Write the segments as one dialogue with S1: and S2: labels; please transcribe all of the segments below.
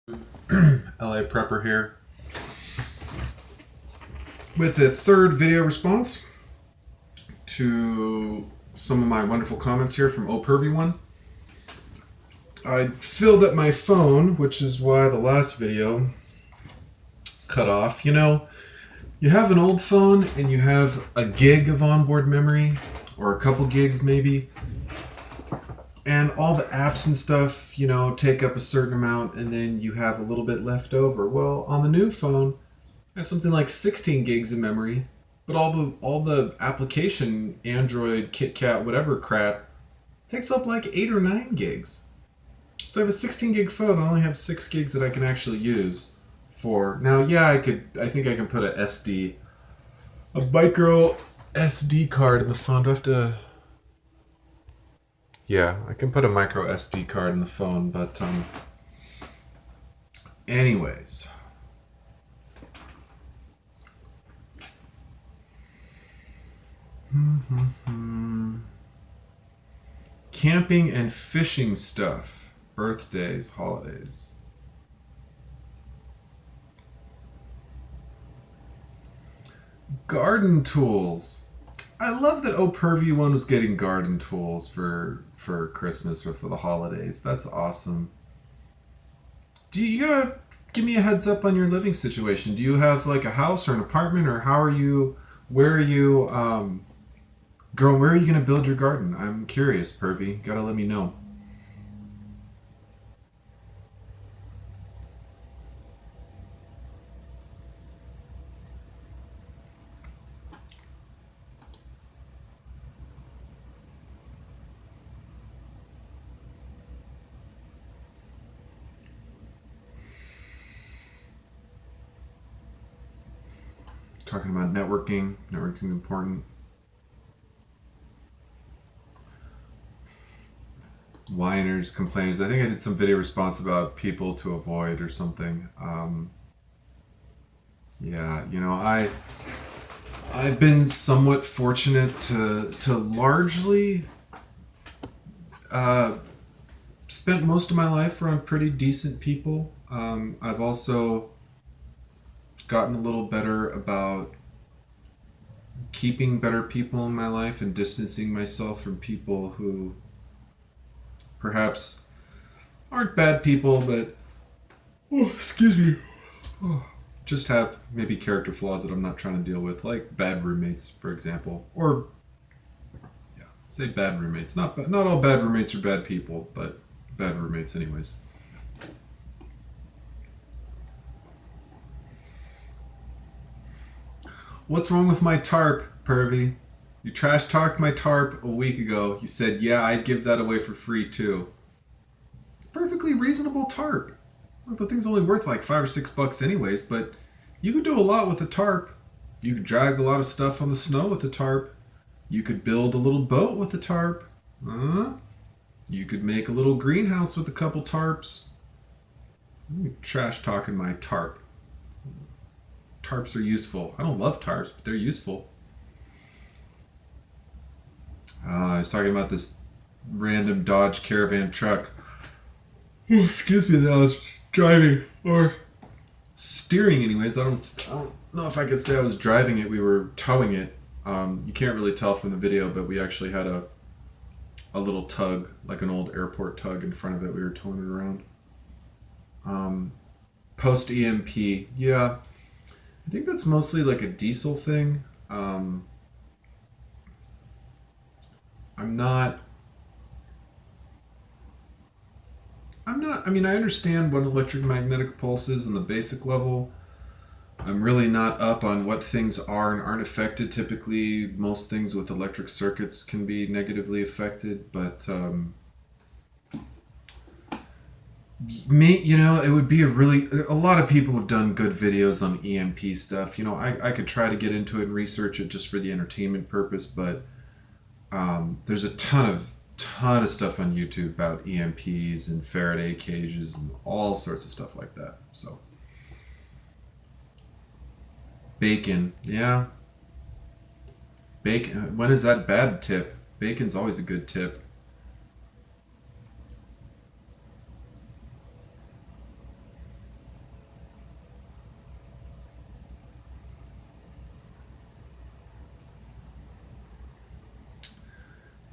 S1: LA Prepper here with the third video response to some of my wonderful comments here from ohpervyone. I filled up my phone, which is why the last video cut off. You know, you have an old phone and you have a gig of onboard memory, or a couple gigs maybe, and all the apps and stuff, you know, take up a certain amount and then you have a little bit left over. Well, on the new phone, I have something like 16 gigs of memory, but all the application, Android, KitKat, whatever crap, takes up like 8 or 9 gigs. So I have a 16 gig phone. I only have 6 gigs that I can actually use for. Now, yeah, I think I can put a micro SD card in the phone. Do I have to? Yeah, I can put a micro SD card in the phone, but anyways. Camping and fishing stuff, birthdays, holidays. Garden tools. I love that ohpervyone was getting garden tools for Christmas or for the holidays. That's awesome. You gotta give me a heads up on your living situation? Do you have like a house or an apartment, or how are you? Where are you? Girl, where are you gonna build your garden? I'm curious, Pervy. Gotta let me know. Talking about networking. Networking is important. Whiners, complainers. I think I did some video response about people to avoid or something. Yeah, you know, I've been somewhat fortunate to largely spent most of my life around pretty decent people. I've also gotten a little better about keeping better people in my life and distancing myself from people who perhaps aren't bad people, but excuse me, just have maybe character flaws that I'm not trying to deal with, like bad roommates, for example, or yeah, say bad roommates. Not all bad roommates are bad people, but bad roommates, anyways. What's wrong with my tarp, Pervy? You trash talked my tarp a week ago. You said, yeah, I'd give that away for free too. Perfectly reasonable tarp. Well, the thing's only worth like $5 or $6 anyways, but you could do a lot with a tarp. You could drag a lot of stuff on the snow with a tarp. You could build a little boat with a tarp. You could make a little greenhouse with a couple tarps. Trash talking my tarp. Tarps are useful. I don't love tarps, but they're useful. I was talking about this random Dodge Caravan truck. Oh, excuse me, that I was driving or steering, anyways. I don't know if I could say I was driving it. We were towing it. You can't really tell from the video, but we actually had a little tug, like an old airport tug, in front of it. We were towing it around. Post EMP, yeah. I think that's mostly like a diesel thing. I mean, I understand what electromagnetic pulse is on the basic level. I'm really not up on what things are and aren't affected. Typically, most things with electric circuits can be negatively affected, but you know, it would be a lot of people have done good videos on EMP stuff. You know, I could try to get into it and research it just for the entertainment purpose, but there's a ton of stuff on YouTube about EMPs and Faraday cages and all sorts of stuff like that. So bacon, yeah. Bacon, when is that bad tip? Bacon's always a good tip.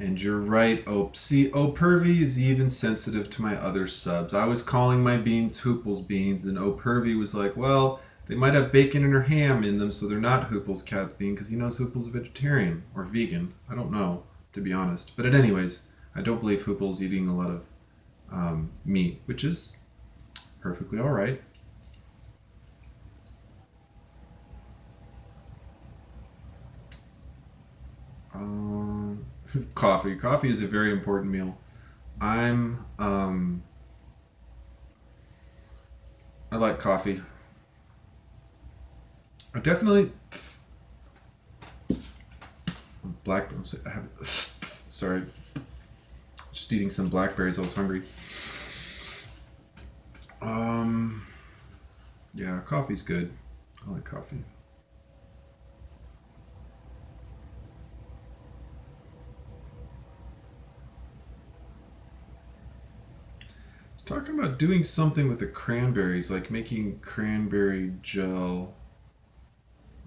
S1: And you're right, Ope. See, Opervy is even sensitive to my other subs. I was calling my beans Hoople's beans, and Opervy was like, well, they might have bacon and or ham in them, so they're not Hoople's cat's bean, because he knows Hoople's a vegetarian. Or vegan. I don't know, to be honest. But anyways, I don't believe Hoople's eating a lot of meat, which is perfectly alright. Coffee. Coffee is a very important meal. I like coffee. I definitely sorry, just eating some blackberries. I was hungry. Yeah, coffee's good. I like coffee. Talking about doing something with the cranberries, like making cranberry gel.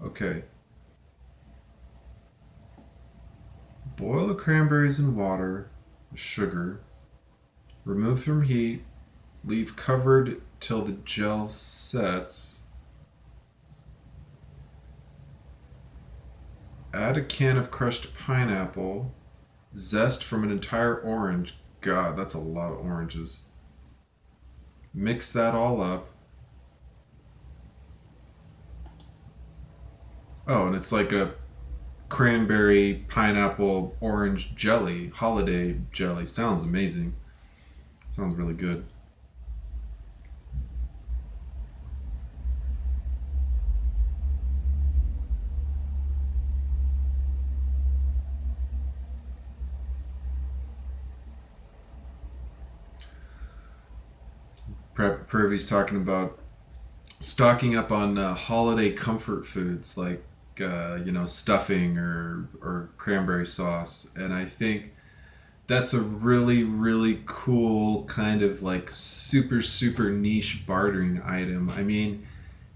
S1: Okay. Boil the cranberries in water, sugar, remove from heat, leave covered till the gel sets. Add a can of crushed pineapple, zest from an entire orange. God, that's a lot of oranges. Mix that all up. Oh, and it's like a cranberry, pineapple, orange jelly, holiday jelly. Sounds amazing. Sounds really good. Pervy's talking about stocking up on holiday comfort foods like stuffing or cranberry sauce, and I think that's a really really cool kind of like super niche bartering item. I mean,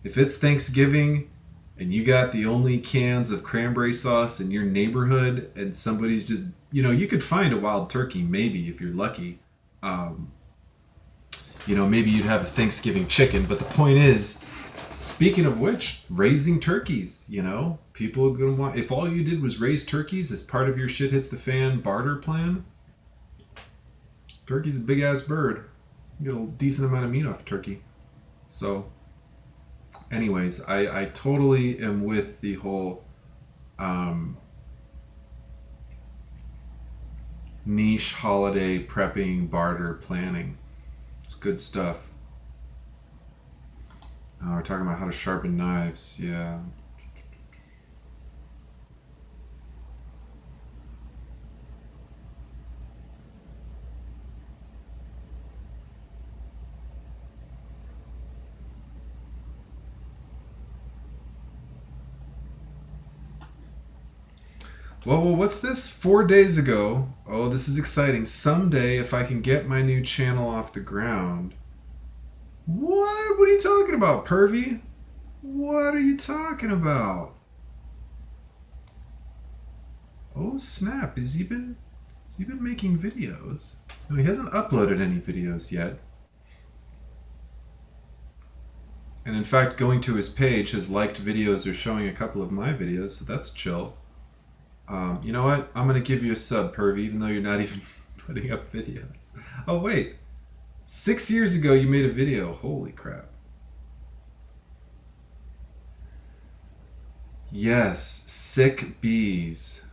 S1: if it's Thanksgiving and you got the only cans of cranberry sauce in your neighborhood and somebody's just you could find a wild turkey maybe if you're lucky. um, maybe you'd have a Thanksgiving chicken, but the point is, speaking of which, raising turkeys, people are gonna want, if all you did was raise turkeys as part of your shit hits the fan barter plan, turkey's a big ass bird. You get a decent amount of meat off a turkey. So, anyways, I totally am with the whole niche holiday prepping barter planning. It's good stuff. Oh, we're talking about how to sharpen knives. Yeah. Well, what's this? 4 days ago. Oh, this is exciting. Someday, if I can get my new channel off the ground. What? What are you talking about, Pervy? What are you talking about? Oh snap! Has he been making videos? No, he hasn't uploaded any videos yet. And in fact, going to his page, his liked videos are showing a couple of my videos, so that's chill. You know what? I'm gonna give you a sub, Pervy, even though you're not even putting up videos. Oh wait, 6 years ago you made a video. Holy crap! Yes, sick bees.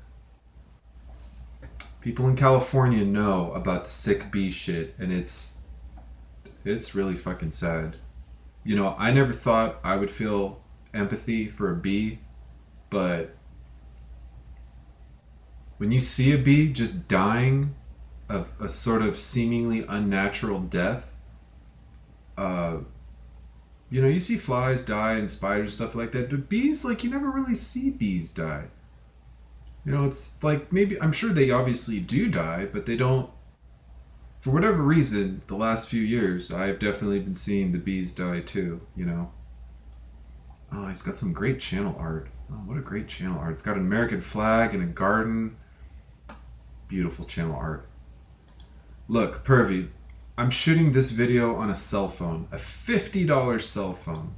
S1: People in California know about the sick bee shit, and it's really fucking sad. I never thought I would feel empathy for a bee, but when you see a bee just dying of a sort of seemingly unnatural death, uh, you see flies die and spiders, stuff like that, but bees, like, you never really see bees die. It's like, maybe, I'm sure they obviously do die, but they don't, for whatever reason, the last few years, I've definitely been seeing the bees die too. Oh, he's got some great channel art. Oh, what a great channel art. It's got an American flag and a garden. Beautiful channel art. Look, Pervy, I'm shooting this video on a cell phone, a $50 cell phone.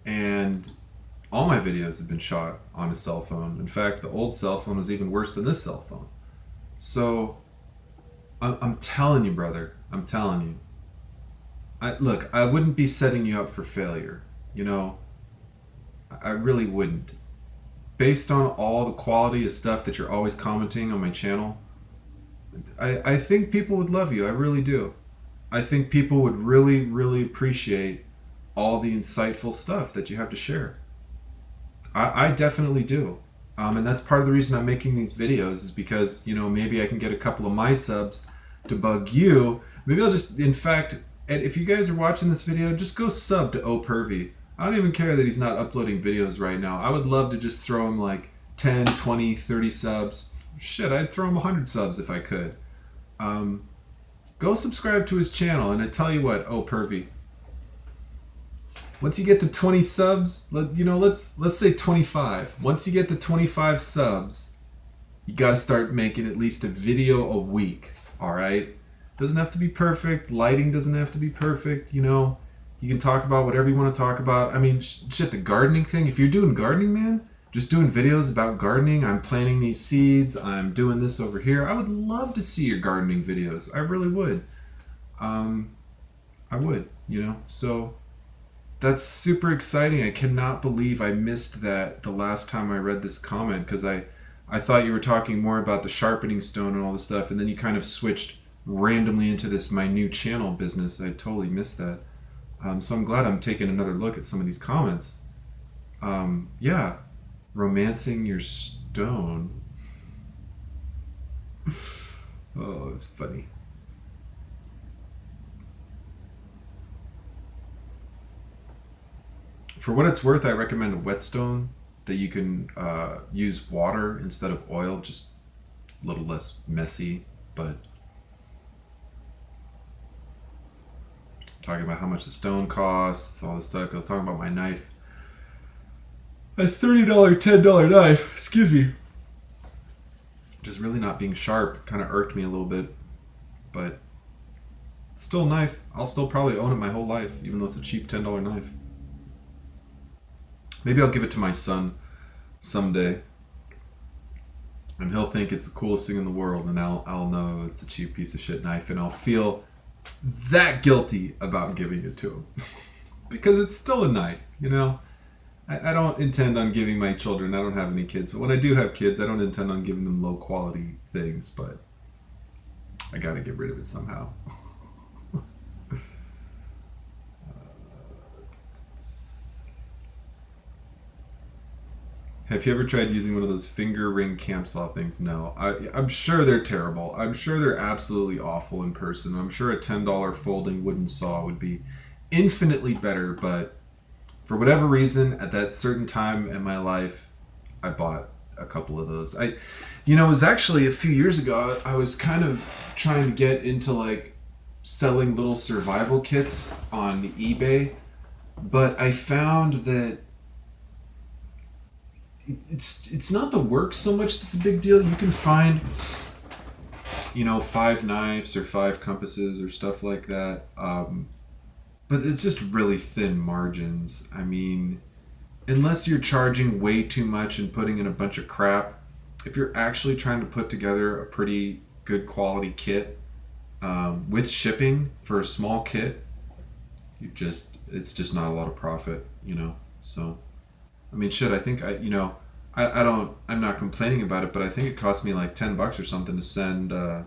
S1: And all my videos have been shot on a cell phone. In fact, the old cell phone was even worse than this cell phone. So, I'm telling you, brother, I'm telling you. Look, I wouldn't be setting you up for failure. You know, I really wouldn't. Based on all the quality of stuff that you're always commenting on my channel, I think people would love you. I really do. I think people would really, really appreciate all the insightful stuff that you have to share. I definitely do. And that's part of the reason I'm making these videos is because, you know, maybe I can get a couple of my subs to bug you. Maybe I'll just, in fact, and if you guys are watching this video, just go sub to ohpervy. I don't even care that he's not uploading videos right now. I would love to just throw him like 10, 20, 30 subs. Shit, I'd throw him 100 subs if I could. Go subscribe to his channel, and I tell you what, ohpervy. Once you get to 20 subs, let's say 25. Once you get to 25 subs, you got to start making at least a video a week. All right? Doesn't have to be perfect. Lighting doesn't have to be perfect. You know, you can talk about whatever you want to talk about. I mean, shit, the gardening thing. If you're doing gardening, man, just doing videos about gardening. I'm planting these seeds. I'm doing this over here. I would love to see your gardening videos. I really would. I would, you know. So that's super exciting. I cannot believe I missed that the last time I read this comment, because I thought you were talking more about the sharpening stone and all this stuff, and then you kind of switched randomly into this my new channel business. I totally missed that. So I'm glad I'm taking another look at some of these comments. Yeah, romancing your stone. Oh, it's funny. For what it's worth, I recommend a whetstone that you can use water instead of oil, just a little less messy, but talking about how much the stone costs, all this stuff. I was talking about my knife. A $30, $10 knife, excuse me. Just really not being sharp kind of irked me a little bit, but it's still a knife. I'll still probably own it my whole life, even though it's a cheap $10 knife. Maybe I'll give it to my son someday, and he'll think it's the coolest thing in the world, and I'll know it's a cheap piece of shit knife, and I'll feel that guilty about giving it to him. Because it's still a knife, you know? I don't intend on giving my children, I don't have any kids, but when I do have kids, I don't intend on giving them low quality things, but I gotta get rid of it somehow. Have you ever tried using one of those finger ring camp saw things? No. I'm sure they're terrible. I'm sure they're absolutely awful in person. I'm sure a $10 folding wooden saw would be infinitely better, but for whatever reason, at that certain time in my life, I bought a couple of those. It was actually a few years ago, I was kind of trying to get into like selling little survival kits on eBay, but I found that it's not the work so much that's a big deal. You can find, 5 knives or 5 compasses or stuff like that. But it's just really thin margins. I mean, unless you're charging way too much and putting in a bunch of crap, if you're actually trying to put together a pretty good quality kit with shipping for a small kit, it's just not a lot of profit, So, I mean, shit, I think I'm not complaining about it, but I think it cost me like $10 or something to send the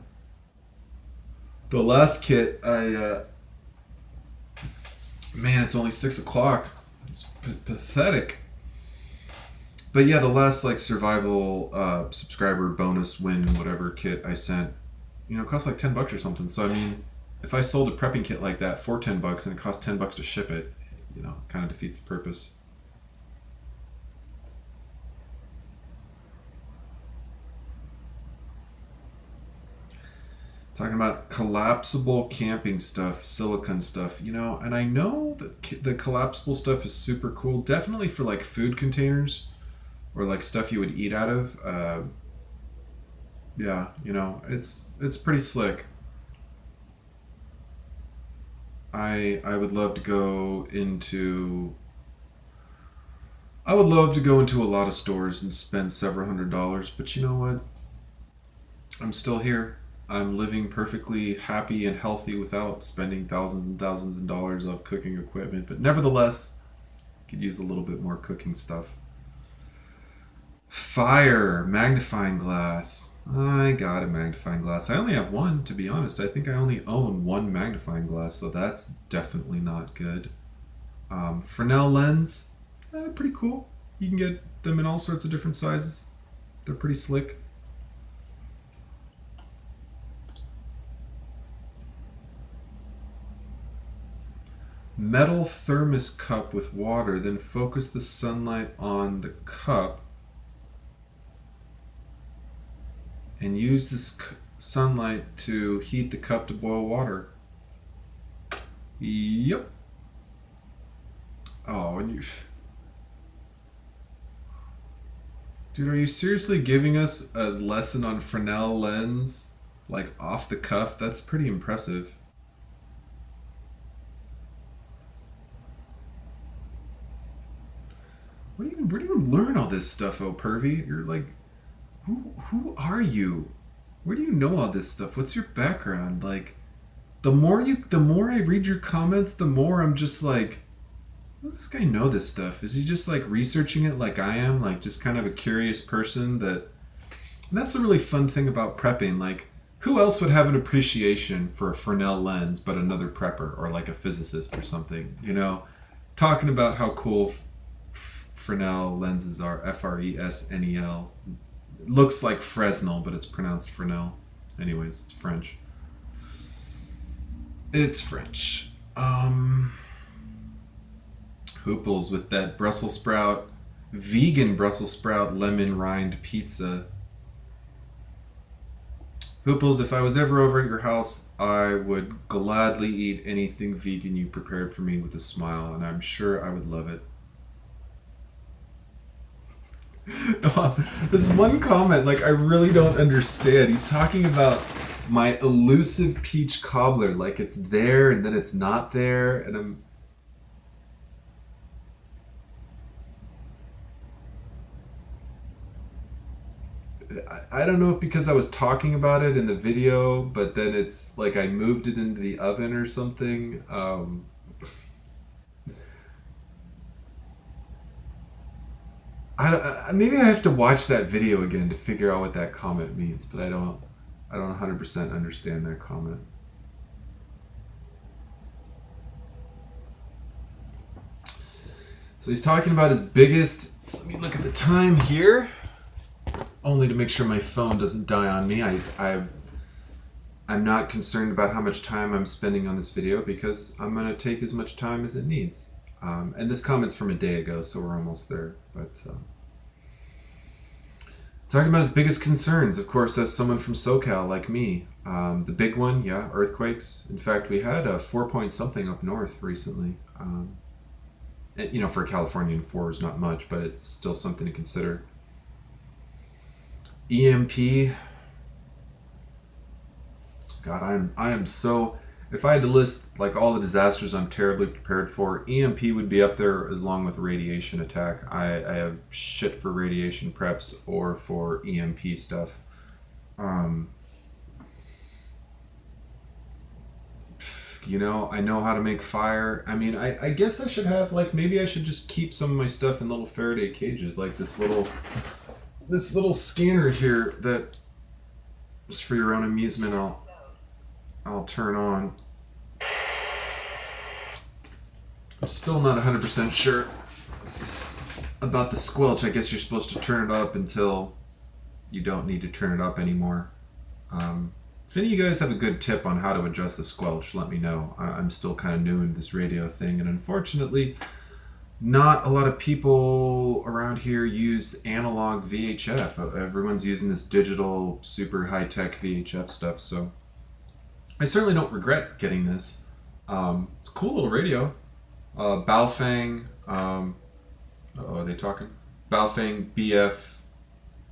S1: last kit. Man, it's only 6 o'clock. It's pathetic. But yeah, the last like survival subscriber bonus win whatever kit I sent, it cost like $10 or something. So I mean, if I sold a prepping kit like that for $10 and it cost $10 to ship it, it kind of defeats the purpose. Talking about collapsible camping stuff, silicone stuff, and I know that the collapsible stuff is super cool, definitely for like food containers or like stuff you would eat out of. Yeah, you know, it's pretty slick. I would love to go into I would love to go into a lot of stores and spend several $100s, but you know what? I'm still here. I'm living perfectly happy and healthy without spending thousands and thousands of dollars of cooking equipment, but nevertheless, could use a little bit more cooking stuff. Fire, magnifying glass. I got a magnifying glass. I only have one, to be honest. I think I only own one magnifying glass, so that's definitely not good. Fresnel lens, pretty cool. You can get them in all sorts of different sizes. They're pretty slick. Metal thermos cup with water, then focus the sunlight on the cup and use this sunlight to heat the cup to boil water. Yep. Oh, and you. Dude, are you seriously giving us a lesson on Fresnel lens? Like off the cuff? That's pretty impressive. Where do you learn all this stuff, oh pervy? You're like, who are you? Where do you know all this stuff? What's your background? Like, the more I read your comments, the more I'm just like, does this guy know this stuff? Is he just like researching it like I am? Like just kind of a curious person that. And that's the really fun thing about prepping. Like, who else would have an appreciation for a Fresnel lens but another prepper or like a physicist or something? You know, talking about how cool Fresnel lenses are. Fresnel. Looks like Fresnel, but it's pronounced Fresnel. Anyways, it's French. It's French. Hooples with that Brussels sprout, vegan Brussels sprout lemon rind pizza. Hooples, if I was ever over at your house, I would gladly eat anything vegan you prepared for me with a smile, and I'm sure I would love it. This one comment, like, I really don't understand. He's talking about my elusive peach cobbler, like it's there and then it's not there, and I don't know if because I was talking about it in the video, but then it's like I moved it into the oven or something. Maybe I have to watch that video again to figure out what that comment means, but I don't 100% understand that comment. So he's talking about his biggest. Let me look at the time here, only to make sure my phone doesn't die on me. I'm not concerned about how much time I'm spending on this video because I'm gonna take as much time as it needs. And this comment's from a day ago, so we're almost there. But talking about his biggest concerns, of course, as someone from SoCal like me, the big one, yeah, earthquakes. In fact, we had a 4 point something up north recently. And, you know, for a Californian, 4 is not much, but it's still something to consider. EMP. God, I am so. If I had to list like all the disasters I'm terribly prepared for, EMP would be up there along with radiation attack. I have shit for radiation preps or for EMP stuff. You know, I know how to make fire. I mean, I guess I should have like maybe I should just keep some of my stuff in little Faraday cages, like this little scanner here that just for your own amusement I'll turn on. I'm still not 100% sure about the squelch. I guess you're supposed to turn it up until you don't need to turn it up anymore. If any of you guys have a good tip on how to adjust the squelch, let me know. I'm still kind of new in this radio thing, and unfortunately, not a lot of people around here use analog VHF. Everyone's using this digital, super high-tech VHF stuff, so I certainly don't regret getting this. It's a cool little radio. Baofeng, are they talking? Baofeng BF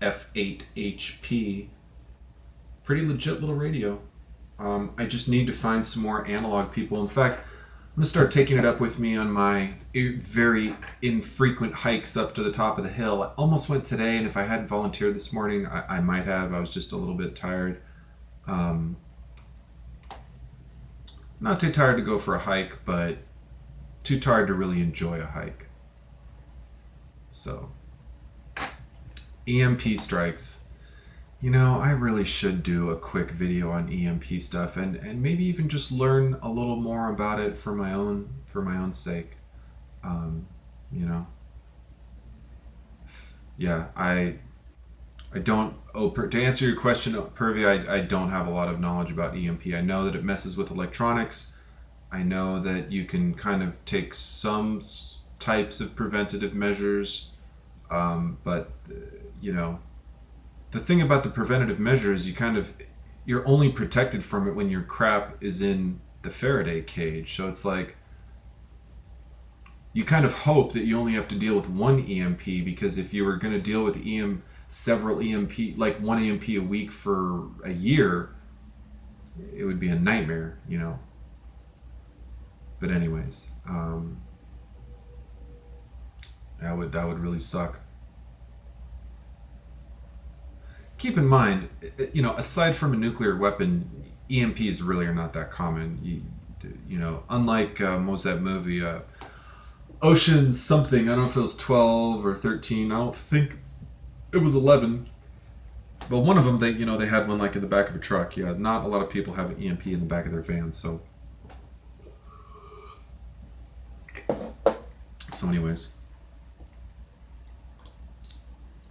S1: F8HP. Pretty legit little radio. I just need to find some more analog people. In fact, I'm going to start taking it up with me on my very infrequent hikes up to the top of the hill. I almost went today, and if I hadn't volunteered this morning, I might have. I was just a little bit tired. Not too tired to go for a hike, but too tired to really enjoy a hike. So, EMP strikes. You know, I really should do a quick video on EMP stuff and maybe even just learn a little more about it for my own sake. You know. Yeah, I don't, to answer your question, Pervy, I don't have a lot of knowledge about EMP. I know that it messes with electronics. I know that you can kind of take some types of preventative measures, but, you know, the thing about the preventative measures, you're only protected from it when your crap is in the Faraday cage. So it's like, you kind of hope that you only have to deal with one EMP, because if you were going to deal with several EMP, like one EMP a week for a year, it would be a nightmare, you know. But anyways, that would really suck. Keep in mind, you know, aside from a nuclear weapon, EMPs really are not that common. You know, unlike what was that movie, Ocean's something. I don't know if it was 12 or 13. I don't think it was 11. But one of them, they had one like in the back of a truck. Yeah, not a lot of people have an EMP in the back of their van. So anyways,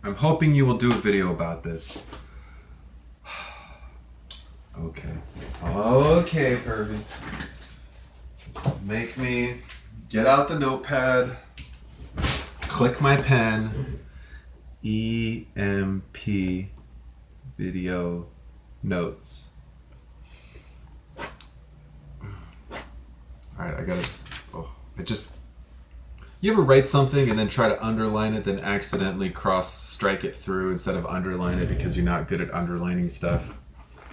S1: I'm hoping you will do a video about this. Okay, Pervy. Make me get out the notepad, click my pen, EMP video notes. Alright, you ever write something and then try to underline it, then accidentally strike it through instead of underline it because you're not good at underlining stuff?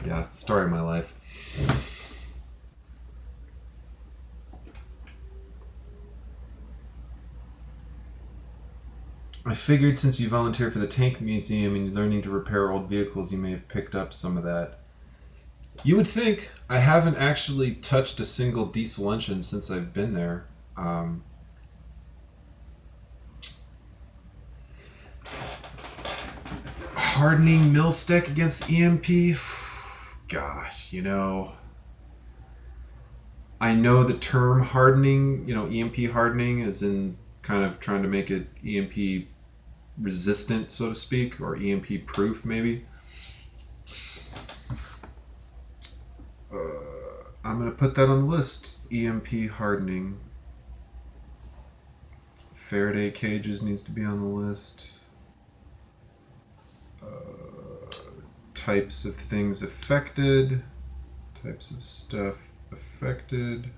S1: Yeah, story of my life. I figured since you volunteer for the Tank Museum and you're learning to repair old vehicles, you may have picked up some of that. You would think. I haven't actually touched a single diesel engine since I've been there. Hardening mill stick against EMP? Gosh, you know, I know the term hardening, you know, EMP hardening is in kind of trying to make it EMP resistant, so to speak, or EMP proof maybe. I'm going to put that on the list. EMP hardening. Faraday cages needs to be on the list. Types of things affected. Types of stuff affected.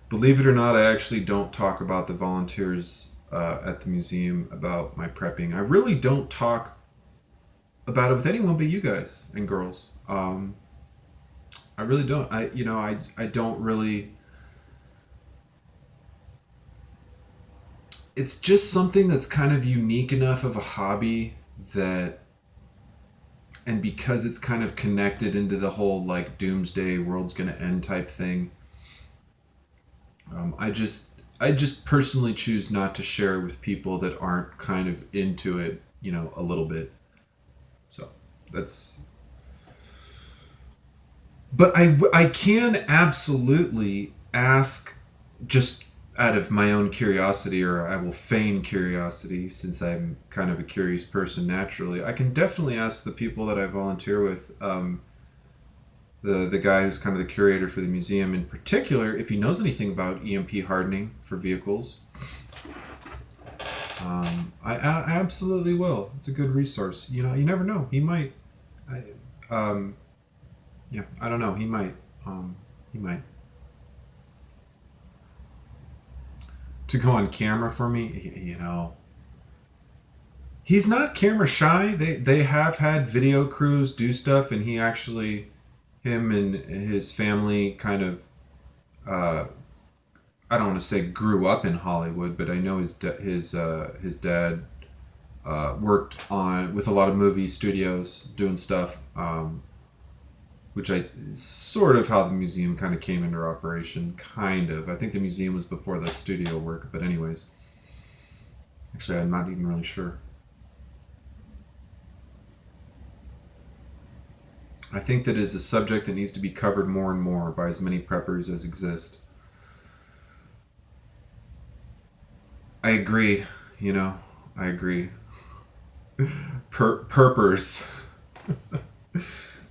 S1: Believe it or not, I actually don't talk about the volunteers at the museum about my prepping. I really don't talk about it with anyone but you guys and girls. I really don't. I don't really. It's just something that's kind of unique enough of a hobby that, and because it's kind of connected into the whole like doomsday, world's gonna end type thing. I just personally choose not to share it with people that aren't kind of into it, you know, a little bit. So that's. But I can absolutely ask, just out of my own curiosity, or I will feign curiosity since I'm kind of a curious person naturally. I can definitely ask the people that I volunteer with, the guy who's kind of the curator for the museum in particular, if he knows anything about EMP hardening for vehicles. I absolutely will. It's a good resource. You know, you never know. He might. Yeah, I don't know. He might. He might. to go on camera for me. You know, he's not camera shy. They have had video crews do stuff, and he actually, him and his family kind of, uh, I don't want to say grew up in Hollywood, but I know his dad worked on with a lot of movie studios doing stuff, which I sort of how the museum kind of came into operation. Kind of, I think the museum was before the studio work, but anyways, actually, I'm not even really sure. I think that is a subject that needs to be covered more and more by as many preppers as exist. I agree. You know, I agree. Perpers.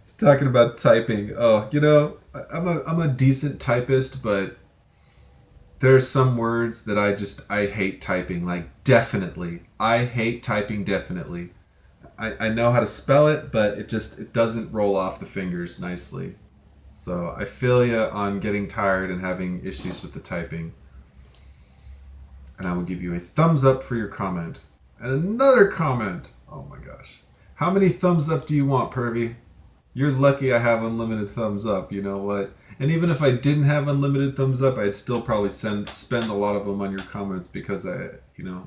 S1: It's talking about typing. Oh, you know, I'm a decent typist, but there are some words that I hate typing. Like definitely, I hate typing definitely. I know how to spell it, but it doesn't roll off the fingers nicely. So I feel you on getting tired and having issues with the typing. And I will give you a thumbs up for your comment. And another comment. Oh my gosh. How many thumbs up do you want, Pervy? You're lucky I have unlimited thumbs up, you know what? And even if I didn't have unlimited thumbs up, I'd still probably spend a lot of them on your comments because I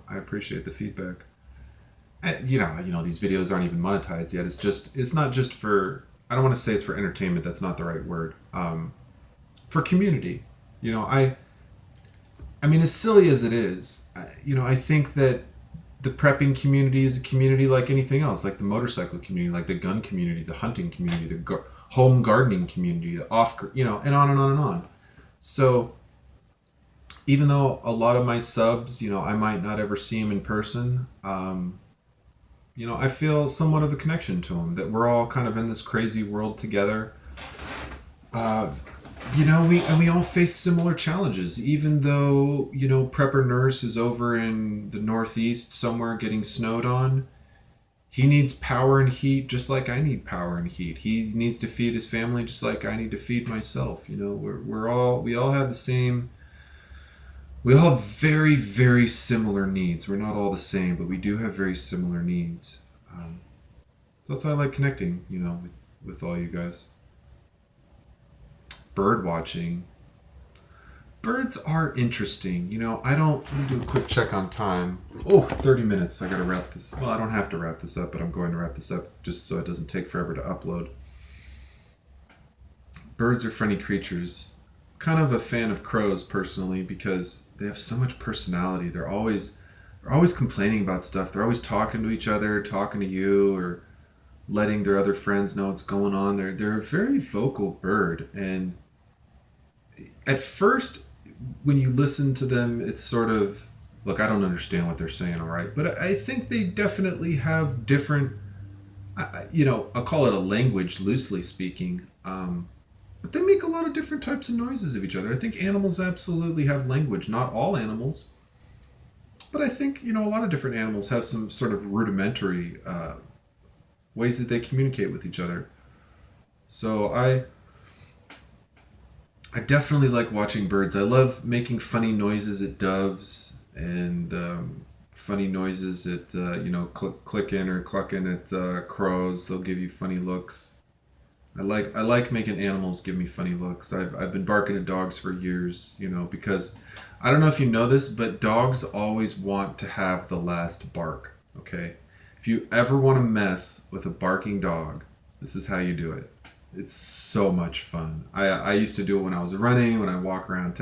S1: appreciate the feedback. And, these videos aren't even monetized yet. It's not just for, I don't want to say it's for entertainment. That's not the right word. For community. You know, I mean, as silly as it is, I think that the prepping community is a community like anything else, like the motorcycle community, like the gun community, the hunting community, the home gardening community, the and on and on and on. So even though a lot of my subs, I might not ever see them in person, I feel somewhat of a connection to them, that we're all kind of in this crazy world together. We all face similar challenges, even though, Prepper Nurse is over in the Northeast somewhere getting snowed on. He needs power and heat just like I need power and heat. He needs to feed his family just like I need to feed myself. We all have the same, we all have very, very similar needs. We're not all the same, but we do have very similar needs. So that's why I like connecting, with all you guys. Bird watching. Birds are interesting. Let me do a quick check on time. Oh, 30 minutes. I gotta wrap this. Well, I don't have to wrap this up, but I'm going to wrap this up just so it doesn't take forever to upload. Birds are funny creatures. Kind of a fan of crows personally because they have so much personality. They're always complaining about stuff. They're always talking to each other, talking to you, or letting their other friends know what's going on. They're a very vocal bird, and at first, when you listen to them, it's sort of, look, I don't understand what they're saying, all right, but I think they definitely have different, I'll call it a language, loosely speaking, but they make a lot of different types of noises of each other. I think animals absolutely have language. Not all animals, but I think, a lot of different animals have some sort of rudimentary ways that they communicate with each other. So I definitely like watching birds. I love making funny noises at doves and funny noises at clicking or clucking at crows. They'll give you funny looks. I like making animals give me funny looks. I've been barking at dogs for years, because I don't know if you know this, but dogs always want to have the last bark. Okay, if you ever want to mess with a barking dog, this is how you do it. It's so much fun. I used to do it when I was running, when I walk around.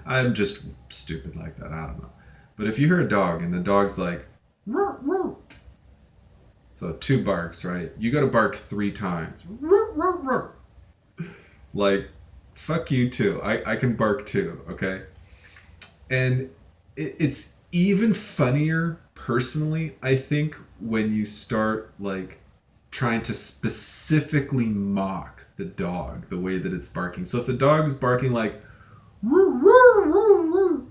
S1: I'm just stupid like that. I don't know. But if you hear a dog and the dog's like, roar, roar. So 2 barks, right? You got to bark 3 times. Roar, roar, roar. Like, fuck you too. I can bark too, okay? And it's even funnier, personally, I think, when you start, like, trying to specifically mock the dog, the way that it's barking. So if the dog is barking like, woo, woo, woo, woo,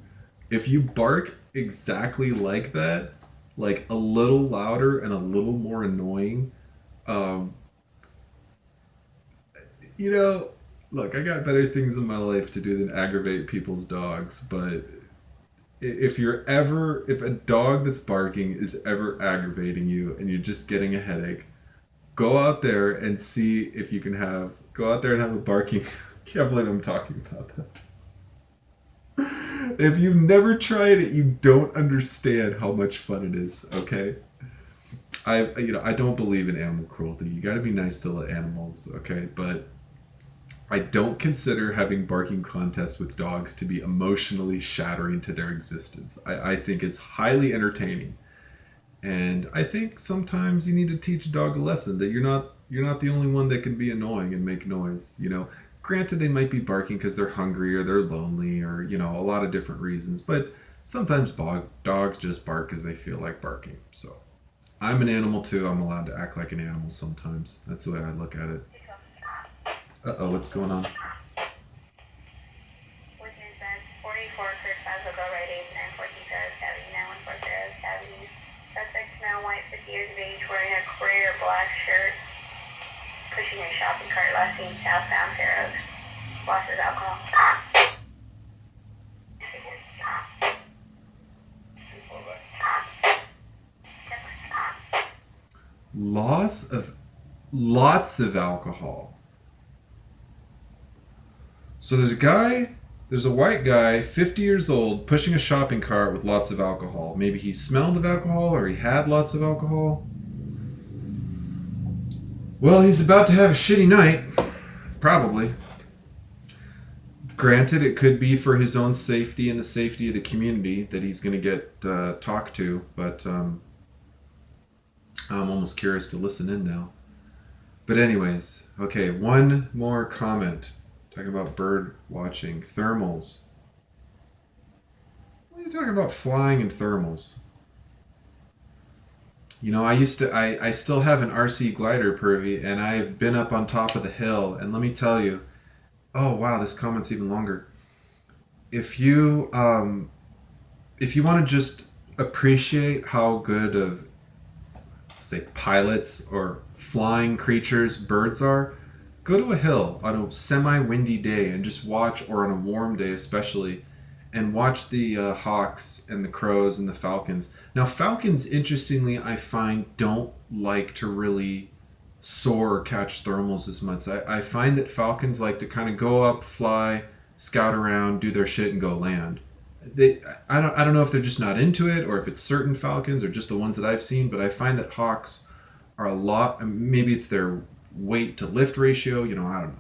S1: if you bark exactly like that, like a little louder and a little more annoying, look, I got better things in my life to do than aggravate people's dogs, but If a dog that's barking is ever aggravating you and you're just getting a headache, go out there and see if you can go out there and have a barking. I can't believe I'm talking about this. If you've never tried it, you don't understand how much fun it is. Okay, I don't believe in animal cruelty. You got to be nice to the animals. Okay, but I don't consider having barking contests with dogs to be emotionally shattering to their existence. I think it's highly entertaining. And I think sometimes you need to teach a dog a lesson that you're not the only one that can be annoying and make noise. Granted they might be barking because they're hungry or they're lonely or a lot of different reasons, but sometimes dogs just bark because they feel like barking. So I'm an animal too. I'm allowed to act like an animal sometimes. That's the way I look at it. Uh-oh, what's going on?
S2: White, 50 years of age, wearing a gray or black shirt, pushing a shopping cart, last seen southbound Fair Oaks. Loss of alcohol.
S1: Lots of alcohol. So there's a white guy, 50 years old, pushing a shopping cart with lots of alcohol. Maybe he smelled of alcohol or he had lots of alcohol. Well, he's about to have a shitty night. Probably. Granted, it could be for his own safety and the safety of the community that he's going to get talked to, but I'm almost curious to listen in now. But anyways, okay, one more comment. Talking about bird watching. Thermals. What are you talking about flying in thermals? I still have an RC glider, Pervy, and I've been up on top of the hill, and let me tell you, oh wow, this comment's even longer. If you want to just appreciate how good of, say, pilots or flying creatures birds are, go to a hill on a semi-windy day and just watch, or on a warm day especially, and watch the hawks and the crows and the falcons. Now, falcons, interestingly, I find don't like to really soar or catch thermals as much. I find that falcons like to kind of go up, fly, scout around, do their shit, and go land. I don't know if they're just not into it or if it's certain falcons or just the ones that I've seen, but I find that hawks are a lot, maybe it's their weight to lift ratio, I don't know.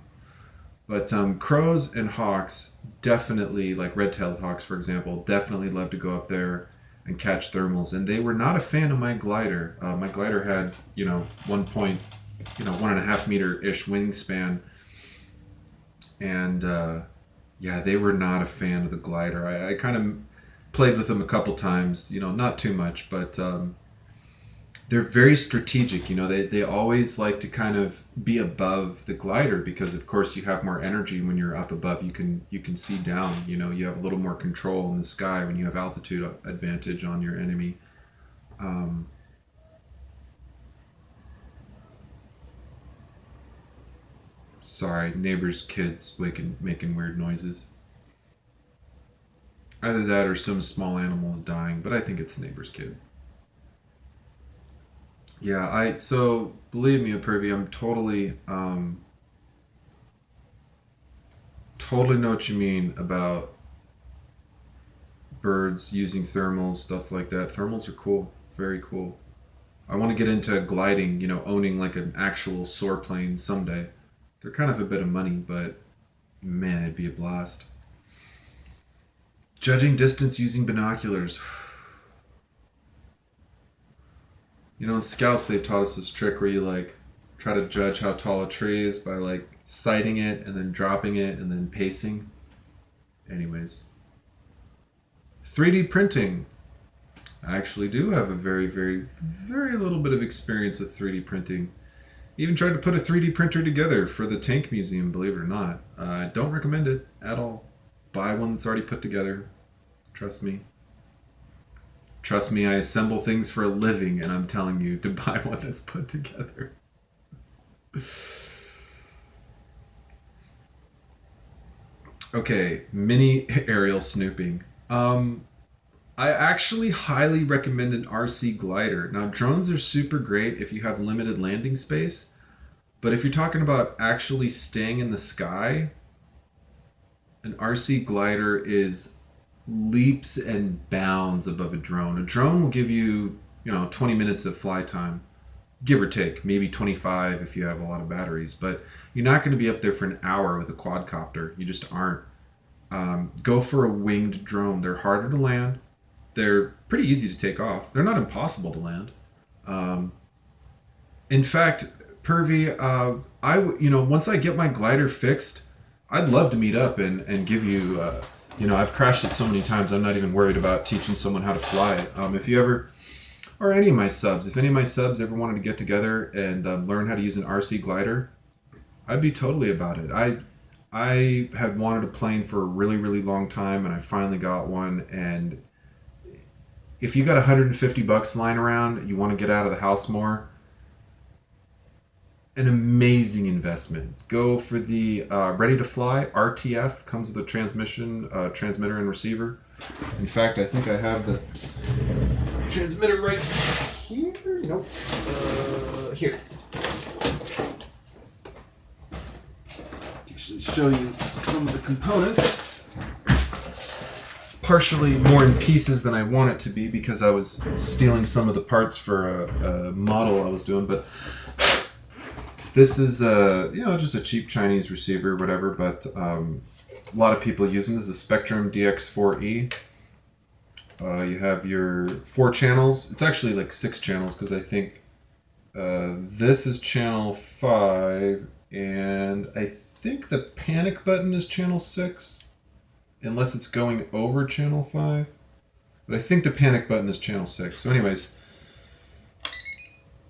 S1: But crows and hawks definitely, like red-tailed hawks, for example, definitely love to go up there and catch thermals. And they were not a fan of my glider. My glider had, 1.5 meter-ish wingspan. And they were not a fan of the glider. I kind of played with them a couple times, not too much, but they're very strategic. They always like to kind of be above the glider because, of course, you have more energy when you're up above. You can see down. You have a little more control in the sky when you have altitude advantage on your enemy. Sorry, neighbors' kids making weird noises. Either that or some small animal is dying, but I think it's the neighbor's kid. Yeah, so believe me, Pervy, I'm totally know what you mean about birds using thermals, stuff like that. Thermals are cool, very cool. I want to get into gliding, owning like an actual soar plane someday. They're kind of a bit of money, but man, it'd be a blast. Judging distance using binoculars. In Scouts, they taught us this trick where you try to judge how tall a tree is by sighting it and then dropping it and then pacing. Anyways. 3D printing. I actually do have a very, very, very little bit of experience with 3D printing. Even tried to put a 3D printer together for the Tank Museum, believe it or not. I don't recommend it at all. Buy one that's already put together. Trust me. Trust me, I assemble things for a living, and I'm telling you to buy one that's put together. Okay, mini aerial snooping. I actually highly recommend an RC glider. Now, drones are super great if you have limited landing space, but if you're talking about actually staying in the sky, an RC glider is leaps and bounds above a drone. A drone will give you, 20 minutes of fly time, give or take, maybe 25 if you have a lot of batteries, but you're not going to be up there for an hour with a quadcopter. You just aren't. Go for a winged drone. They're harder to land. They're pretty easy to take off. They're not impossible to land. In fact, Pervy, once I get my glider fixed, I'd love to meet up and give you, I've crashed it so many times, I'm not even worried about teaching someone how to fly it. If you ever, or any of my subs, if any of my subs ever wanted to get together and learn how to use an RC glider, I'd be totally about it. I have wanted a plane for a really, really long time, and I finally got one. And if you got $150 lying around, you want to get out of the house more, an amazing investment. Go for the Ready to Fly RTF. Comes with a transmission, transmitter, and receiver. In fact, I think I have the transmitter right here. Nope. Here. Actually, show you some of the components. It's partially more in pieces than I want it to be because I was stealing some of the parts for a model I was doing, but this is just a cheap Chinese receiver, whatever, but a lot of people using this is a Spectrum DX4E. You have your 4 channels. It's actually like 6 channels because I think this is channel 5, and I think the panic button is channel 6, unless it's going over channel 5. But I think the panic button is channel 6. So anyways,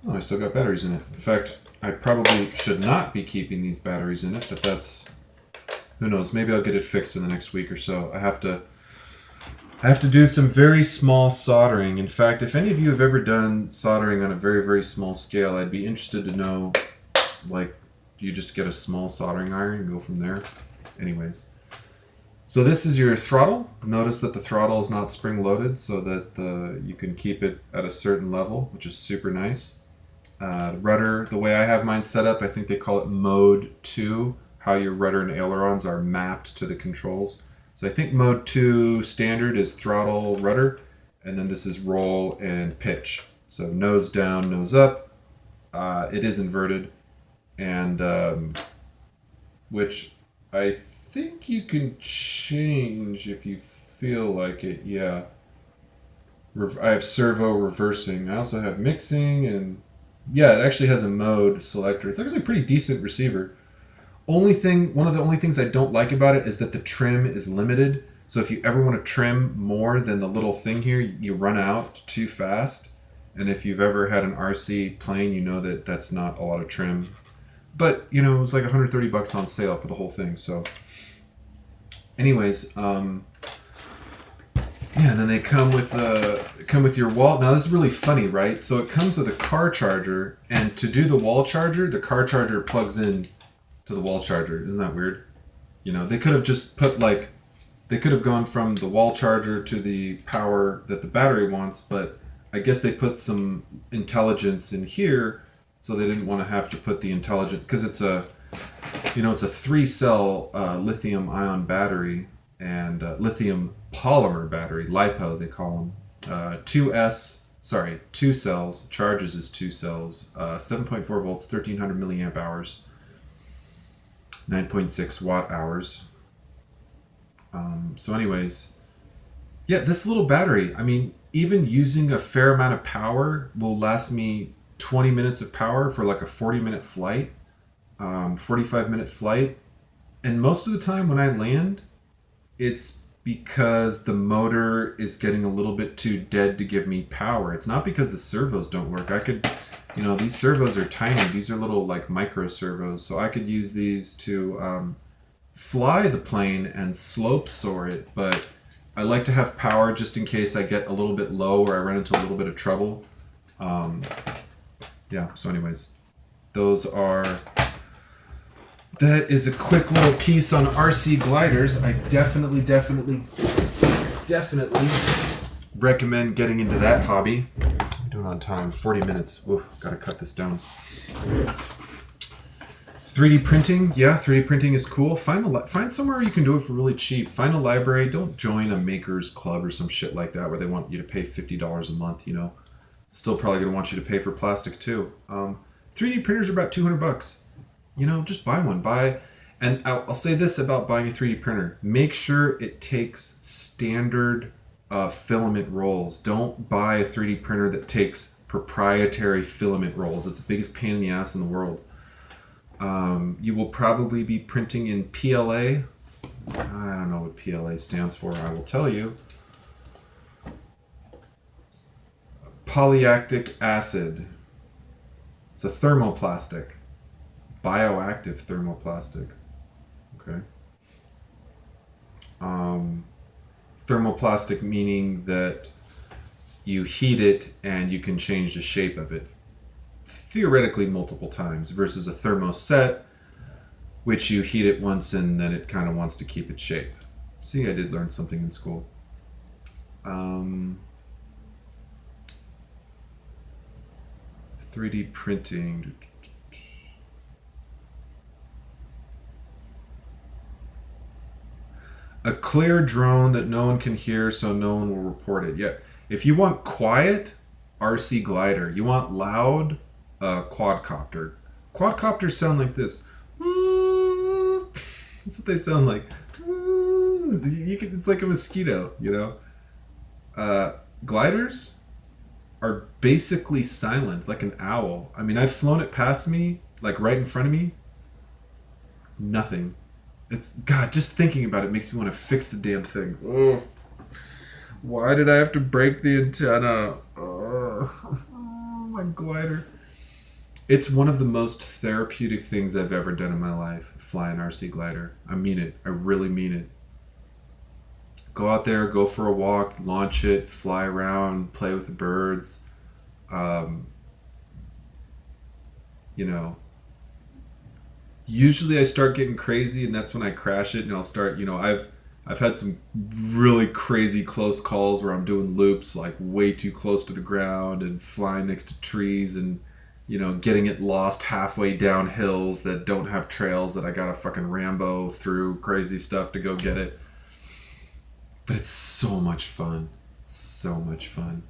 S1: I still got batteries in it. In fact, I probably should not be keeping these batteries in it, but that's, who knows, maybe I'll get it fixed in the next week or so. I have to do some very small soldering. In fact, if any of you have ever done soldering on a very, very small scale, I'd be interested to know, like, you just get a small soldering iron and go from there. Anyways, so this is your throttle. Notice that the throttle is not spring loaded so that you can keep it at a certain level, which is super nice. Rudder, the way I have mine set up, I think they call it mode 2, how your rudder and ailerons are mapped to the controls. So I think mode 2 standard is throttle, rudder, and then this is roll and pitch. So nose down, nose up. It is inverted, and which I think you can change if you feel like it. Yeah. I have servo reversing. I also have mixing, and yeah, it actually has a mode selector. It's actually a pretty decent receiver. One of the only things I don't like about it is that the trim is limited. So if you ever want to trim more than the little thing here, you run out too fast. And if you've ever had an RC plane, you know that that's not a lot of trim. But, it was like $130 on sale for the whole thing. So anyways, and then they come with your wall. Now this is really funny, right? So it comes with a car charger, and to do the wall charger, the car charger plugs in to the wall charger. Isn't that weird? They could have just they could have gone from the wall charger to the power that the battery wants, but I guess they put some intelligence in here, so they didn't want to have to put the intelligence, because it's a 3-cell lithium ion battery and lithium polymer battery, LiPo they call them. 2 cells, charges is 2 cells, 7.4 volts, 1300 milliamp hours, 9.6 watt hours. So anyways, yeah, this little battery, I mean, even using a fair amount of power will last me 20 minutes of power for like a 40-minute flight, 45-minute flight. And most of the time when I land, it's because the motor is getting a little bit too dead to give me power. It's not because the servos don't work. I could, these servos are tiny. These are little like micro servos. So I could use these to fly the plane and slope soar it. But I like to have power just in case I get a little bit low or I run into a little bit of trouble. So anyways, that is a quick little piece on RC gliders. I definitely recommend getting into that hobby. I'm doing on time, 40 minutes. Oof, gotta cut this down. 3D printing, yeah, 3D printing is cool. Find somewhere you can do it for really cheap. Find a library. Don't join a maker's club or some shit like that where they want you to pay $50 a month. You know, still probably gonna want you to pay for plastic too. 3D printers are about $200. You know, just buy one. And I'll say this about buying a 3D printer: make sure it takes standard filament rolls. Don't buy a 3D printer that takes proprietary filament rolls. It's the biggest pain in the ass in the world. You will probably be printing in PLA. I don't know what PLA stands for. I will tell you. Polylactic acid. It's a thermoplastic. Bioactive thermoplastic. Okay. Thermoplastic meaning that you heat it and you can change the shape of it theoretically multiple times, versus a thermoset, which you heat it once and then it kind of wants to keep its shape. See, I did learn something in school. 3D printing. A clear drone that no one can hear so no one will report it. Yeah. If you want quiet, RC glider. You want loud, quadcopter. Quadcopters sound like this. That's what they sound like. It's like a mosquito, you know? Gliders are basically silent, like an owl. I mean, I've flown it past me, like right in front of me. Nothing. It's, God, just thinking about it makes me want to fix the damn thing. Ugh. Why did I have to break the antenna? Oh, my glider. It's one of the most therapeutic things I've ever done in my life, fly an RC glider. I mean it. I really mean it. Go out there, go for a walk, launch it, fly around, play with the birds. You know, usually I start getting crazy and that's when I crash it and I'll start, you know, I've had some really crazy close calls where I'm doing loops like way too close to the ground and flying next to trees and, you know, getting it lost halfway down hills that don't have trails that I gotta fucking Rambo through crazy stuff to go get it. But it's so much fun. It's so much fun.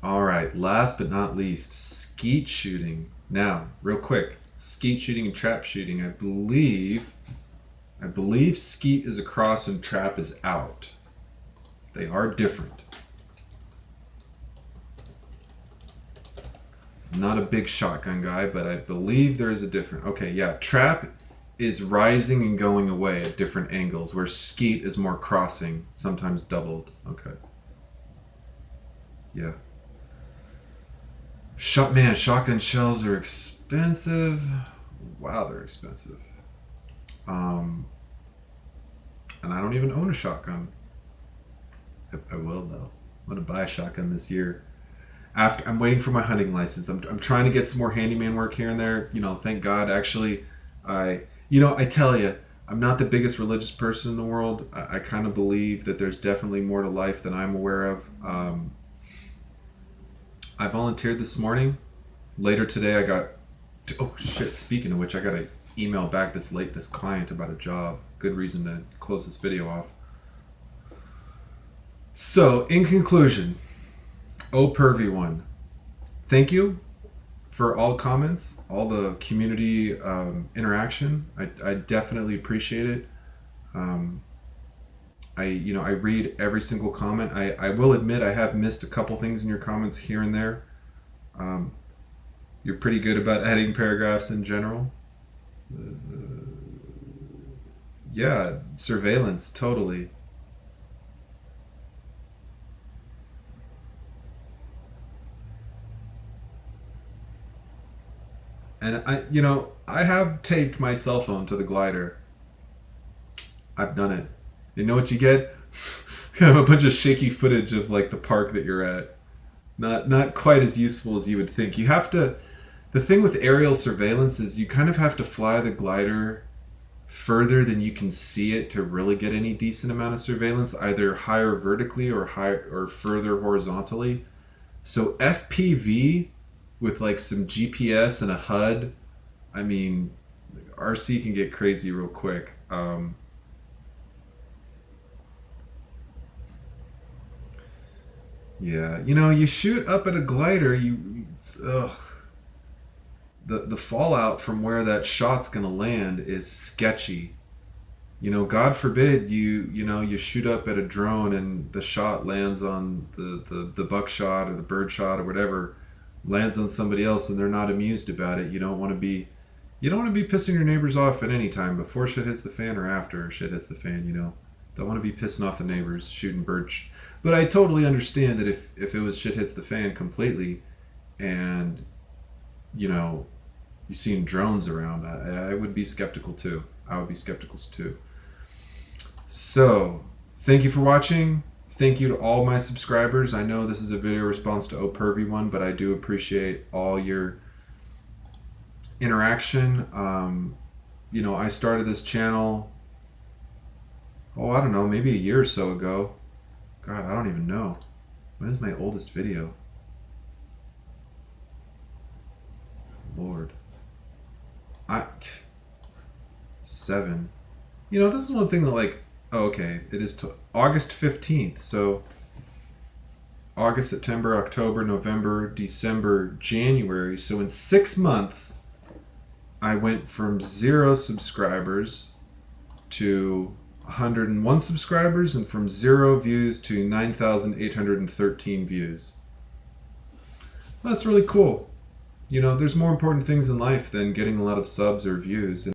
S1: All right, last but not least, skeet shooting. Now, real quick, skeet shooting and trap shooting. I believe skeet is across and trap is out. They are different. I'm not a big shotgun guy, but I believe there is a different. Okay, yeah, trap is rising and going away at different angles, where skeet is more crossing, sometimes doubled. Okay. Yeah. Shotgun shells are expensive. Wow, they're expensive. And I don't even own a shotgun. I will though. I'm gonna buy a shotgun this year. After I'm waiting for my hunting license. I'm trying to get some more handyman work here and there. You know, thank God. Actually, I tell you, I'm not the biggest religious person in the world. I kind of believe that there's definitely more to life than I'm aware of. I volunteered this morning. Later today, I got... Oh, shit. Speaking of which, I got to email back this client about a job. Good reason to close this video off. So, in conclusion, ohpervyone, thank you for all comments, all the community interaction. I definitely appreciate it. I read every single comment. I will admit I have missed a couple things in your comments here and there. You're pretty good about adding paragraphs in general. Yeah, surveillance, totally. And I have taped my cell phone to the glider. I've done it. You know what you get? Kind of a bunch of shaky footage of like the park that you're at. Not quite as useful as you would think. The thing with aerial surveillance is you kind of have to fly the glider further than you can see it to really get any decent amount of surveillance, either higher vertically or further horizontally. So FPV with like some GPS and a HUD, I mean, RC can get crazy real quick. Yeah, you know, you shoot up at a glider, the fallout from where that shot's gonna land is sketchy. You know, God forbid you shoot up at a drone and the shot lands on the buckshot or the bird shot or whatever, lands on somebody else and they're not amused about it. You don't want to be pissing your neighbors off at any time, before shit hits the fan or after shit hits the fan. Don't want to be pissing off the neighbors, shooting birds. But I totally understand that if it was shit hits the fan completely, and you seen drones around, I would be skeptical too. I would be skeptical too. So, thank you for watching. Thank you to all my subscribers. I know this is a video response to ohpervyone, but I do appreciate all your interaction. I started this channel, I don't know, maybe a year or so ago. God, I don't even know. When is my oldest video? Lord. 7. This is one thing that it is to August 15th. So August, September, October, November, December, January. So in 6 months, I went from 0 subscribers to 101 subscribers, and from 0 views to 9,813 views. That's really cool. There's more important things in life than getting a lot of subs or views.